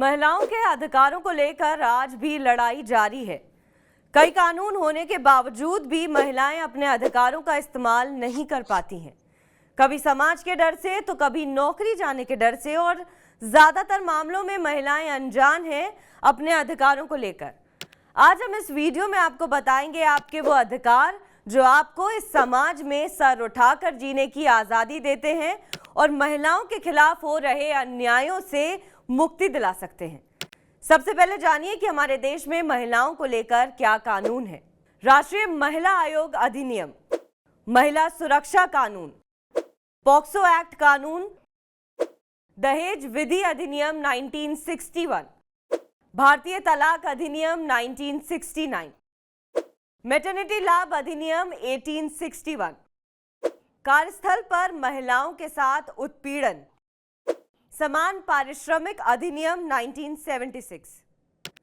महिलाओं के अधिकारों को लेकर आज भी लड़ाई जारी है। कई कानून होने के बावजूद भी महिलाएं अपने अधिकारों का इस्तेमाल नहीं कर पाती हैं। कभी समाज के डर से तो कभी नौकरी जाने के डर से, और ज्यादातर मामलों में महिलाएं अनजान हैं अपने अधिकारों को लेकर। आज हम इस वीडियो में आपको बताएंगे आपके वो अधिकार जो आपको इस समाज में सर उठाकर जीने की आजादी देते हैं और महिलाओं के खिलाफ हो रहे अन्यायों से मुक्ति दिला सकते हैं। सबसे पहले जानिए कि हमारे देश में महिलाओं को लेकर क्या कानून है। राष्ट्रीय महिला आयोग अधिनियम, महिला सुरक्षा कानून, पॉक्सो एक्ट कानून, दहेज विधि अधिनियम 1961, भारतीय तलाक अधिनियम 1969, मैटरनिटी लाभ अधिनियम 1861, कार्यस्थल पर महिलाओं के साथ उत्पीड़न, समान पारिश्रमिक अधिनियम 1976।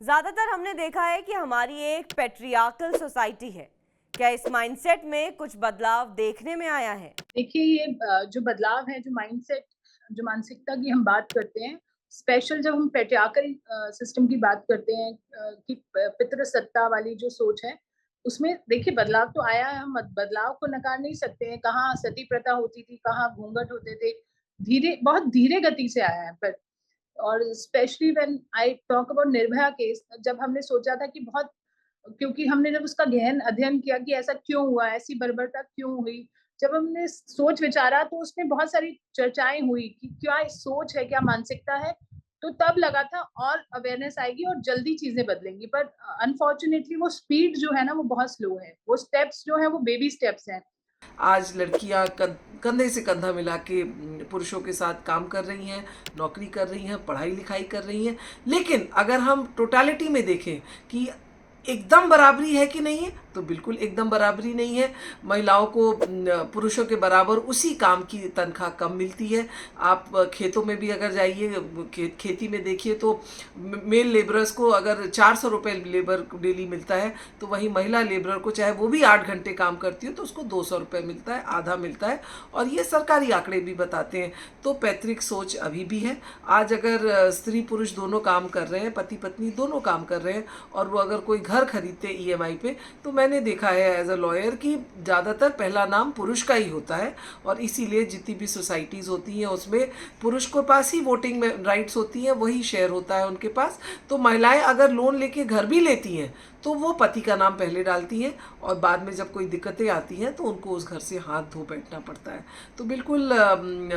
ज्यादातर हमने देखा है कि हमारी एक पैट्रियार्कल सोसाइटी है। क्या इस माइंडसेट में कुछ बदलाव देखने में आया है? देखिए, ये जो बदलाव है, जो माइंडसेट, जो मानसिकता की हम बात करते हैं, स्पेशल जब हम पैट्रियार्कल सिस्टम की बात करते हैं कि पितृसत्ता वाली जो सोच है, उसमें देखिए बदलाव तो आया है। हम बदलाव को नकार नहीं सकते हैं। कहाँ सती प्रथा होती थी, कहाँ घूंघट होते थे, बहुत धीरे गति से आया है। पर और specially when I talk about Nirbhaya case, जब हमने सोचा था कि बहुत, क्योंकि हमने जब उसका गहन अध्ययन किया कि ऐसा क्यों हुआ, ऐसी बर्बरता क्यों हुई, जब हमने सोच विचारा तो उसमें बहुत सारी चर्चाएं हुई कि क्या सोच है, क्या मानसिकता है। तो तब लगा था और अवेयरनेस आएगी और जल्दी चीजें बदलेंगी। पर अनफॉर्चुनेटली वो स्पीड जो है ना, वो बहुत स्लो है। वो स्टेप्स जो है वो बेबी स्टेप्स हैं। आज लड़कियां कंधे से कंधा मिला के पुरुषों के साथ काम कर रही हैं, नौकरी कर रही हैं, पढ़ाई लिखाई कर रही हैं। लेकिन अगर हम टोटालिटी में देखें कि एकदम बराबरी है कि नहीं है, तो बिल्कुल एकदम बराबरी नहीं है। महिलाओं को पुरुषों के बराबर उसी काम की तनख्वाह कम मिलती है। आप खेतों में भी अगर जाइए, खेती में देखिए तो मेल लेबरर्स को अगर 400 रुपये लेबर डेली मिलता है, तो वहीं महिला लेबरर को, चाहे वो भी 8 घंटे काम करती हो, तो उसको 200 रुपये मिलता है, आधा मिलता है। और ये सरकारी आंकड़े भी बताते हैं। तो पैतृक सोच अभी भी है। आज अगर स्त्री पुरुष दोनों काम कर रहे हैं, पति पत्नी दोनों काम कर रहे हैं, और वो अगर कोई घर खरीदते EMI पे, तो मैंने देखा है एज अ लॉयर कि ज़्यादातर पहला नाम पुरुष का ही होता है। और इसीलिए जितनी भी सोसाइटीज़ होती हैं उसमें पुरुष को पास ही वोटिंग में राइट्स होती हैं, वही शेयर होता है उनके पास। तो महिलाएं अगर लोन लेके घर भी लेती हैं तो वो पति का नाम पहले डालती हैं, और बाद में जब कोई दिक्कतें आती हैं तो उनको उस घर से हाथ धो बैठना पड़ता है। तो बिल्कुल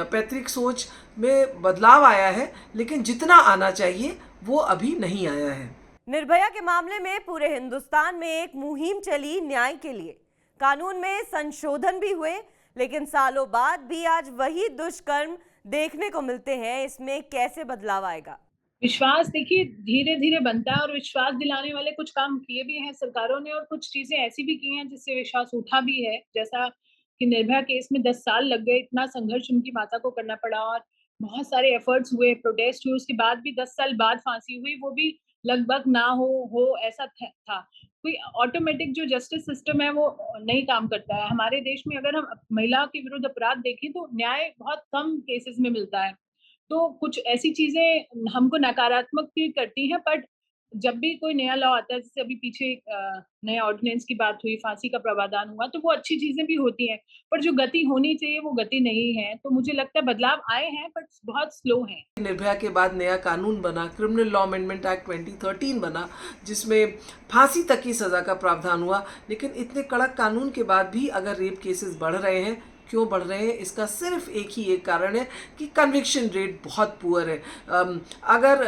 पैतृक सोच में बदलाव आया है, लेकिन जितना आना चाहिए वो अभी नहीं आया है। निर्भया के मामले में पूरे हिंदुस्तान में एक मुहिम चली न्याय के लिए। कानून में संशोधन भी हुए, लेकिन सालों बाद भी आज वही दुष्कर्म देखने को मिलते हैं। इसमें कैसे बदलाव आएगा? विश्वास देखिए धीरे धीरे बनता है, और विश्वास दिलाने वाले कुछ काम किए भी हैं सरकारों ने, और कुछ चीजें ऐसी भी की हैं जिससे विश्वास उठा भी है। जैसा कि निर्भया केस में 10 साल लग गए, इतना संघर्ष उनकी माता को करना पड़ा, और बहुत सारे एफर्ट्स हुए, प्रोटेस्ट हुए, उसके बाद भी 10 साल बाद फांसी हुई, वो भी लगभग ना हो ऐसा था। कोई ऑटोमेटिक जो जस्टिस सिस्टम है वो नहीं काम करता है हमारे देश में। अगर हम महिला के विरुद्ध अपराध देखें तो न्याय बहुत कम केसेस में मिलता है। तो कुछ ऐसी चीजें हमको नकारात्मक भी करती हैं। बट जब भी कोई नया लॉ आता है, जैसे अभी पीछे नया ऑर्डिनेंस की बात हुई, फांसी का प्रावधान हुआ, तो वो अच्छी चीजें भी होती हैं। पर जो गति होनी चाहिए वो गति नहीं है। तो मुझे लगता है बदलाव आए हैं बट बहुत स्लो हैं। निर्भया के बाद नया कानून बना, क्रिमिनल लॉ अमेंडमेंट एक्ट 2013 बना, जिसमें फांसी तक की सजा का प्रावधान हुआ। लेकिन इतने कड़क कानून के बाद भी अगर रेप केसेस बढ़ रहे हैं, क्यों बढ़ रहे हैं, इसका सिर्फ एक कारण है कि कन्विक्शन रेट बहुत पुअर है। अगर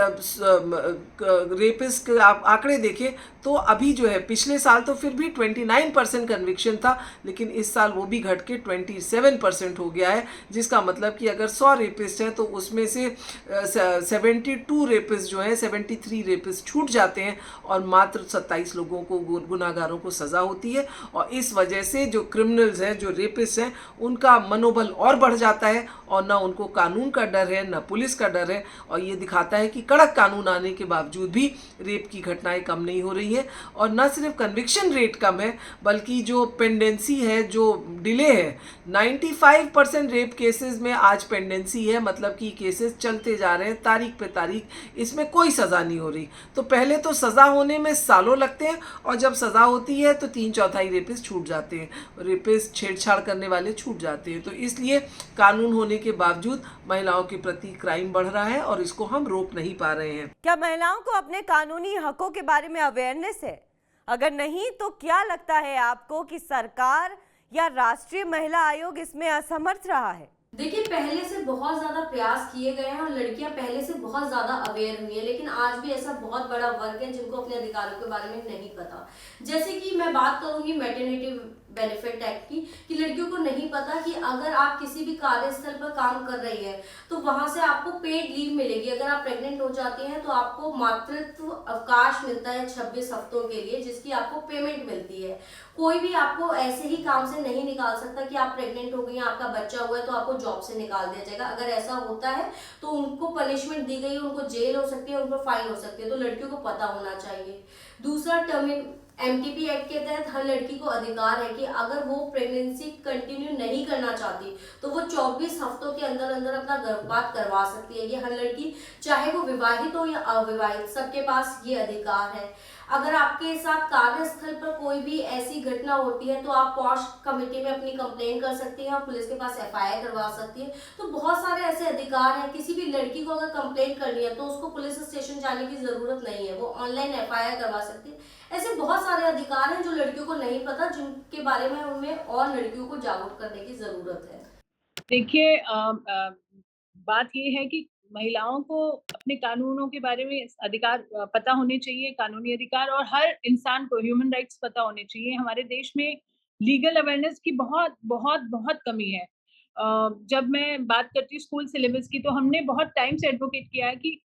रेपिस्ट के आप आंकड़े देखें तो अभी जो है, पिछले साल तो फिर भी 29% कन्विक्शन था, लेकिन इस साल वो भी घट के 27% हो गया है। जिसका मतलब कि अगर 100 रेपिस्ट हैं तो उसमें से 72 रेपिस्ट जो हैं, 73 रेपिस्ट छूट जाते हैं, और मात्र 27 लोगों को, गुनाहगारों को सज़ा होती है। और इस वजह से जो क्रिमिनल्स हैं, जो रेपिस्ट हैं, उनका मनोबल और बढ़ जाता है, और ना उनको कानून का डर है, ना पुलिस का डर है। और ये दिखाता है कि कड़क कानून आने के बावजूद भी रेप की घटनाएं कम नहीं हो रही है। और ना सिर्फ कन्विक्शन रेट कम है, बल्कि जो पेंडेंसी है, जो डिले है, 95% रेप केसेस में आज पेंडेंसी है, मतलब कि केसेस चलते जा रहे हैं तारीख पे तारीख, इसमें कोई सज़ा नहीं हो रही। तो पहले तो सज़ा होने में सालों लगते हैं, और जब सज़ा होती है तो 3/4 रेपिस्ट छूट जाते हैं, रेपिस्ट छेड़छाड़ करने वाले छूट जाते हैं। तो इसलिए कानून होने के बावजूद महिलाओं के प्रति क्राइम बढ़ रहा है और इसको हम रोक नहीं पा रहे हैं। क्या महिलाओं को अपने कानूनी हकों के बारे में अवेयरनेस है? अगर नहीं तो क्या लगता है आपको कि सरकार या राष्ट्रीय महिला आयोग इसमें असमर्थ रहा है? देखिए, पहले से बहुत ज्यादा प्रयास किए गए हैं और लड़कियां पहले से बहुत ज्यादा अवेयर हुई है, लेकिन आज भी ऐसा बहुत बड़ा वर्ग है जिनको अपने अधिकारों के बारे में नहीं पता। जैसे कि मैं बात करूंगी मैटरनिटी बेनिफिट एक्ट की, कि लड़कियों को नहीं पता कि अगर आप किसी भी कार्यस्थल पर काम कर रही है तो वहां से आपको पेड लीव मिलेगी। अगर आप प्रेग्नेंट हो जाती हैं तो आपको मातृत्व अवकाश मिलता है 26 हफ्तों के लिए, जिसकी आपको पेमेंट मिलती है। कोई भी आपको ऐसे ही काम से नहीं निकाल सकता कि आप प्रेग्नेंट हो गई हैं, आपका बच्चा हुआ है तो आपको जॉब से निकाल दिया जाएगा। अगर ऐसा होता है तो उनको पनिशमेंट दी गई है, उनको जेल हो सकती है, उनको फाइन हो सकती है। तो लड़कियों को पता होना चाहिए। दूसरा, MTP एक्ट के तहत हर लड़की को अधिकार है कि अगर वो प्रेगनेंसी कंटिन्यू नहीं करना चाहती तो वो 24 हफ्तों के अंदर अंदर अपना गर्भपात करवा सकती है। ये हर लड़की, चाहे वो विवाहित हो या अविवाहित, सबके पास ये अधिकार है। अगर आपके साथ कार्यस्थल पर कोई भी ऐसी घटना होती है तो आप पॉश कमेटी में अपनी कंप्लेंट कर सकती हैं और पुलिस के पास FIR करवा सकती है। तो बहुत सारे ऐसे अधिकार हैं। किसी भी लड़की को अगर कंप्लेंट करनी है तो उसको पुलिस स्टेशन जाने की जरूरत नहीं है, वो ऑनलाइन FIR करवा सकती है। ऐसे बहुत सारे अधिकार हैं जो लड़कियों को नहीं पता, जिनके बारे में हमें और लड़कियों को जागरूक करने की जरूरत है। देखिए, बात ये है कि महिलाओं को अपने कानूनों के बारे में पता होने चाहिए, कानूनी अधिकार, और हर इंसान को ह्यूमन राइट्स पता होने चाहिए। हमारे देश में लीगल अवेयरनेस की बहुत बहुत बहुत कमी है। जब मैं बात करती हूँ स्कूल सिलेबस की, तो हमने बहुत टाइम से एडवोकेट किया है कि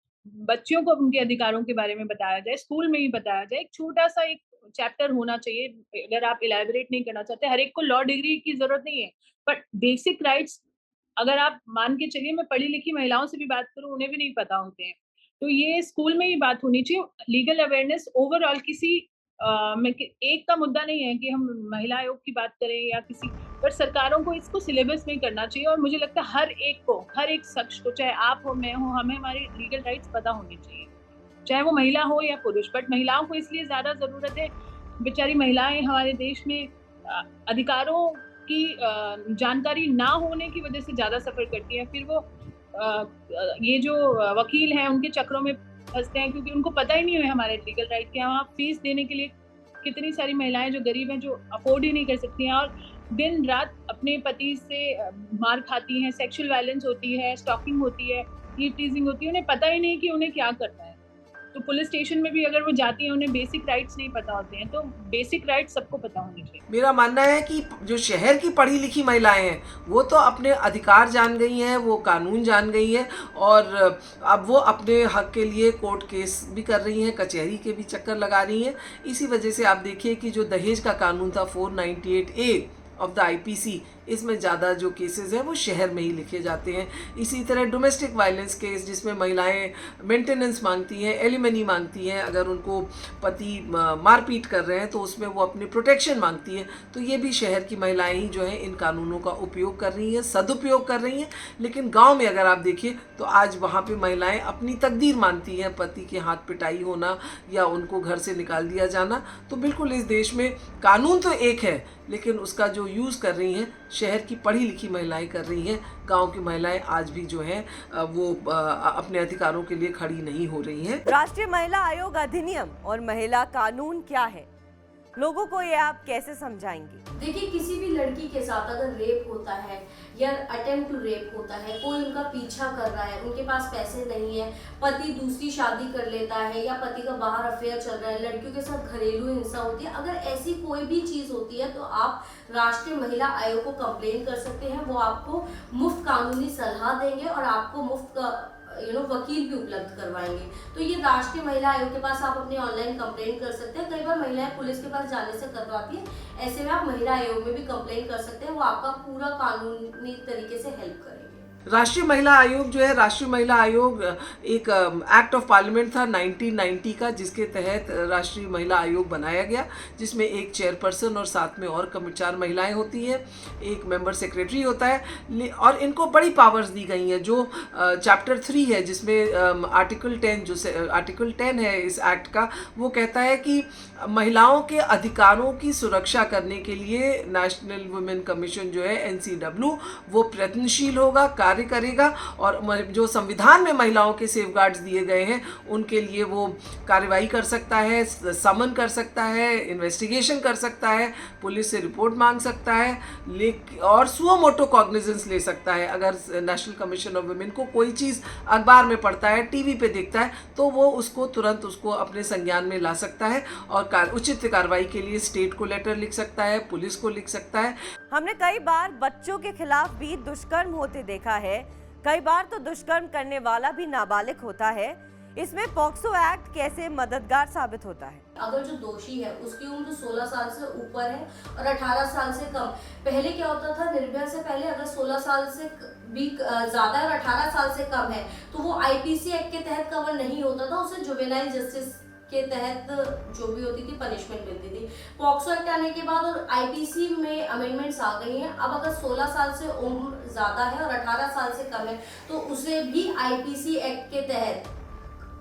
बच्चियों को उनके अधिकारों के बारे में बताया जाए, स्कूल में ही बताया जाए। एक छोटा सा एक चैप्टर होना चाहिए। अगर आप इलैबोरेट नहीं करना चाहते, हर एक को लॉ डिग्री की जरूरत नहीं है, बट बेसिक राइट्स, अगर आप मान के चलिए, मैं पढ़ी लिखी महिलाओं से भी बात करूं, उन्हें भी नहीं पता होते हैं। तो ये स्कूल में ही बात होनी चाहिए। लीगल अवेयरनेस ओवरऑल किसी एक का मुद्दा नहीं है कि हम महिला आयोग की बात करें या किसी, पर सरकारों को इसको सिलेबस में करना चाहिए। और मुझे लगता है हर एक को, हर एक शख्स को, चाहे आप हो, मैं हो, हमें हमारी लीगल राइट्स पता होनी चाहिए, चाहे वो महिला हो या पुरुष। बट महिलाओं को इसलिए ज्यादा जरूरत है, बेचारी महिलाएं हमारे देश में अधिकारों की जानकारी ना होने की वजह से ज्यादा सफर करती है। फिर वो ये जो वकील हैं उनके चक्रों में फंसते हैं, क्योंकि उनको पता ही नहीं है हमारे लीगल राइट के। वहाँ फीस देने के लिए कितनी सारी महिलाएं जो गरीब हैं, जो अफोर्ड ही नहीं कर सकती हैं, और दिन रात अपने पति से मार खाती हैं, सेक्सुअल वायलेंस होती है, स्टॉकिंग होती है, टीजिंग होती है। उन्हें पता ही नहीं कि उन्हें क्या करना है। तो पुलिस स्टेशन में भी अगर वो जाती हैं, उन्हें बेसिक राइट्स नहीं पता होते हैं। तो बेसिक राइट्स सबको पता होने चाहिए। मेरा मानना है कि जो शहर की पढ़ी लिखी महिलाएं हैं वो तो अपने अधिकार जान गई हैं, वो कानून जान गई हैं, और अब वो अपने हक के लिए कोर्ट केस भी कर रही हैं, कचहरी के भी चक्कर लगा रही हैं। इसी वजह से आप देखिए कि जो दहेज का कानून था 498A ऑफ द IPC, इसमें ज़्यादा जो केसेस हैं वो शहर में ही लिखे जाते हैं। इसी तरह डोमेस्टिक वायलेंस केस, जिसमें महिलाएं मेंटेनेंस मांगती हैं, एलिमनी मांगती हैं, अगर उनको पति मारपीट कर रहे हैं तो उसमें वो अपनी प्रोटेक्शन मांगती हैं। तो ये भी शहर की महिलाएं ही जो हैं इन कानूनों का उपयोग कर रही हैं, सदुपयोग कर रही हैं। लेकिन गांव में अगर आप देखिए तो आज वहाँ पे महिलाएं अपनी तकदीर मानती हैं, पति के हाथ पिटाई होना या उनको घर से निकाल दिया जाना। तो बिल्कुल इस देश में कानून तो एक है, लेकिन उसका जो यूज़ कर रही हैं शहर की पढ़ी लिखी महिलाएं कर रही हैं। गांव की महिलाएं आज भी जो हैं वो अपने अधिकारों के लिए खड़ी नहीं हो रही हैं। राष्ट्रीय महिला आयोग अधिनियम और महिला कानून क्या है, लोगों को ये आप कैसे समझाएंगी? देखिए, किसी भी लड़की के साथ अगर रेप होता है या अटेम्प्ट टू रेप होता है, कोई उनका पीछा कर रहा है, उनके पास पैसे नहीं है, पति दूसरी शादी कर लेता है या पति का बाहर अफेयर चल रहा है, लड़कियों के साथ घरेलू हिंसा होती है, अगर ऐसी कोई भी चीज होती है तो आप राष्ट्रीय महिला आयोग को कंप्लेन कर सकते हैं। वो आपको मुफ्त कानूनी सलाह देंगे और आपको मुफ्त वकील भी उपलब्ध करवाएंगे। तो ये राष्ट्रीय महिला आयोग के पास आप अपनी ऑनलाइन कंप्लेंट कर सकते हैं। कई बार महिलाएं पुलिस के पास जाने से करवाती है, ऐसे में आप महिला आयोग में भी कंप्लेंट कर सकते हैं। वो आपका पूरा कानूनी तरीके से हेल्प करेंगे। राष्ट्रीय महिला आयोग जो है, राष्ट्रीय महिला आयोग एक एक्ट ऑफ पार्लियामेंट था 1990 का, जिसके तहत राष्ट्रीय महिला आयोग बनाया गया, जिसमें एक चेयरपर्सन और साथ में और 4 महिलाएं होती हैं, एक मेंबर सेक्रेटरी होता है, और इनको बड़ी पावर्स दी गई हैं। जो चैप्टर 3 है, जिसमें आर्टिकल 10 है इस एक्ट का, वो कहता है कि महिलाओं के अधिकारों की सुरक्षा करने के लिए नेशनल वुमेन कमीशन जो है NCW वो प्रयत्नशील होगा, कार्य करेगा, और जो संविधान में महिलाओं के सेफगार्ड्स दिए गए हैं उनके लिए वो कार्रवाई कर सकता है, समन कर सकता है, इन्वेस्टिगेशन कर सकता है, पुलिस से रिपोर्ट मांग सकता है, और सुओ मोटो कॉग्निजेंस ले सकता है। अगर नेशनल कमीशन ऑफ वुमेन को कोई चीज़ अखबार में पढ़ता है, टीवी पे देखता है, तो वो उसको तुरंत उसको अपने संज्ञान में ला सकता है और उचित कार्रवाई के लिए स्टेट को लेटर लिख सकता है, पुलिस को लिख सकता है। हमने कई बार बच्चों के खिलाफ भी दुष्कर्म होते देखा है, कई बार तो दुष्कर्म करने वाला भी नाबालिग होता है। इसमें पॉक्सो एक्ट कैसे मददगार साबित होता है? अगर जो दोषी है उसकी उम्र 16 साल से ऊपर है और 18 साल से कम। पहले क्या होता था, निर्भया से पहले अगर 16 साल से भी ज्यादा और 18 साल से कम है तो वो IPC एक्ट के तहत कवर नहीं होता था, उसे जुवेनाइल जस्टिस के तहत जो भी होती थी पनिशमेंट मिलती थी। पॉक्सो एक्ट आने के बाद और IPC में अमेंडमेंट्स आ गई हैं। अब अगर 16 साल से उम्र ज्यादा है और 18 साल से कम है तो उसे भी IPC एक्ट के तहत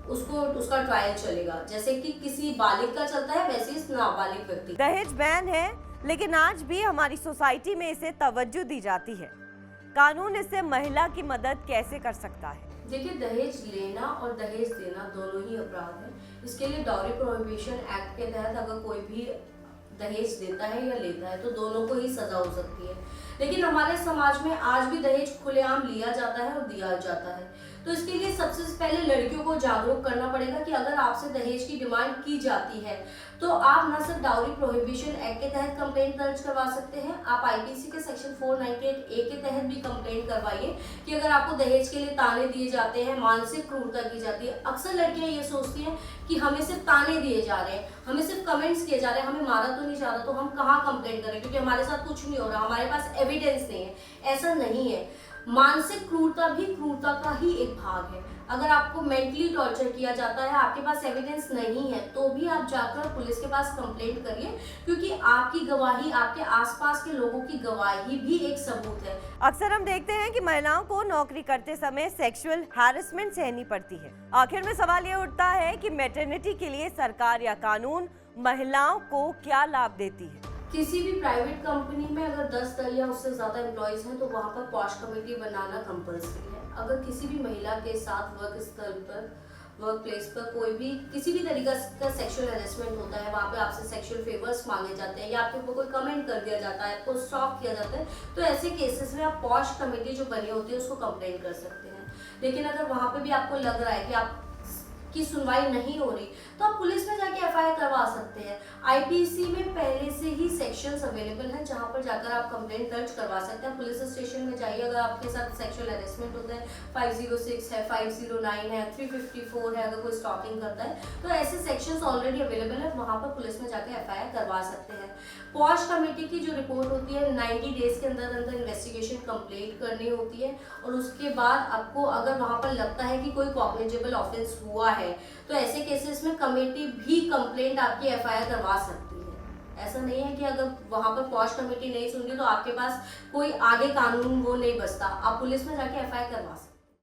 उसका ट्रायल चलेगा, जैसे कि किसी बालिग का चलता है वैसे इस नाबालिग व्यक्ति। दहेज बैन है, लेकिन आज भी हमारी सोसाइटी में इसे तवज्जो दी जाती है। कानून इससे महिला की मदद कैसे कर सकता है? देखिए, दहेज लेना और दहेज देना दोनों ही अपराध है। इसके लिए डाउरी प्रोहिबिशन एक्ट के तहत अगर कोई भी दहेज देता है या लेता है तो दोनों को ही सजा हो सकती है। लेकिन हमारे समाज में आज भी दहेज खुलेआम लिया जाता है और दिया जाता है। तो इसके लिए सबसे पहले लड़कियों को जागरूक करना पड़ेगा कि अगर आपसे दहेज की डिमांड की जाती है तो आप न सिर्फ डाउरी प्रोहिबिशन एक्ट के तहत कंप्लेंट दर्ज करवा सकते हैं, आप IPC के सेक्शन 498A के तहत भी कंप्लेंट करवाइए कि अगर आपको दहेज के लिए ताने दिए जाते हैं, मानसिक क्रूरता की जाती है। अक्सर लड़कियां ये सोचती हैं कि हमें सिर्फ ताने दिए जा रहे हैं, हमें सिर्फ कमेंट्स किए जा रहे हैं, हमें मारा तो नहीं जा रहा, तो हम कहाँ कंप्लेंट करें क्योंकि हमारे साथ कुछ नहीं हो रहा, हमारे पास एविडेंस नहीं है। ऐसा नहीं है। मानसिक क्रूरता भी क्रूरता का ही एक भाग है। अगर आपको मेंटली टॉर्चर किया जाता है, आपके पास एविडेंस नहीं है, तो भी आप जाकर पुलिस के पास कंप्लेंट करिए, क्योंकि आपकी गवाही, आपके आसपास के लोगों की गवाही भी एक सबूत है। अक्सर हम देखते हैं कि महिलाओं को नौकरी करते समय सेक्सुअल हैरेसमेंट सहनी पड़ती है। आखिर में सवाल ये उठता है कि मैटरनिटी के लिए सरकार या कानून महिलाओं को क्या लाभ देती है? किसी भी प्राइवेट कंपनी में अगर 10 या उससे ज्यादा एम्प्लॉयज हैं तो वहाँ पर पॉश कमेटी बनाना कंपल्सरी है। अगर किसी भी महिला के साथ वर्क स्थल पर, वर्क प्लेस पर कोई भी किसी भी तरीका का सेक्सुअल हैरेसमेंट होता है, वहाँ पे आपसे सेक्सुअल फेवर्स मांगे जाते हैं या आपके ऊपर कोई कमेंट कर दिया जाता है, आपको स्टॉक किया जाता है, तो ऐसे केसेस में आप पॉश कमेटी जो बनी होती है उसको कंप्लेंट कर सकते हैं। लेकिन अगर वहाँ पे भी आपको लग रहा है कि आप की सुनवाई नहीं हो रही तो आप पुलिस में जाके FIR करवा सकते हैं। IPC में पहले से ही सेक्शंस अवेलेबल हैं जहां पर जाकर आप कंप्लेंट दर्ज करवा सकते हैं। पुलिस स्टेशन में जाइए, अगर आपके साथ सेक्सुअल हैरेसमेंट होता है, 506 है, 509 है, 354 है, अगर कोई स्टॉकिंग करता है तो ऐसे सेक्शंस ऑलरेडी अवेलेबल है, वहां पर पुलिस में जाकर FIR करवा सकते हैं। पॉश कमेटी की जो रिपोर्ट होती है 90 डेज के अंदर अंदर इन्वेस्टिगेशन कंप्लीट करनी होती है और उसके बाद आपको अगर वहां पर लगता है कि कोई कॉग्निजेबल ऑफेंस हुआ है तो ऐसे केसेस में कमेटी भी कंप्लेंट आपकी FIR करवा सकती है। ऐसा नहीं है कि अगर वहां पर पॉश कमेटी नहीं सुनती तो आपके पास कोई आगे कानून वो नहीं बचता, आप पुलिस में जाके FIR करवा सकते हैं।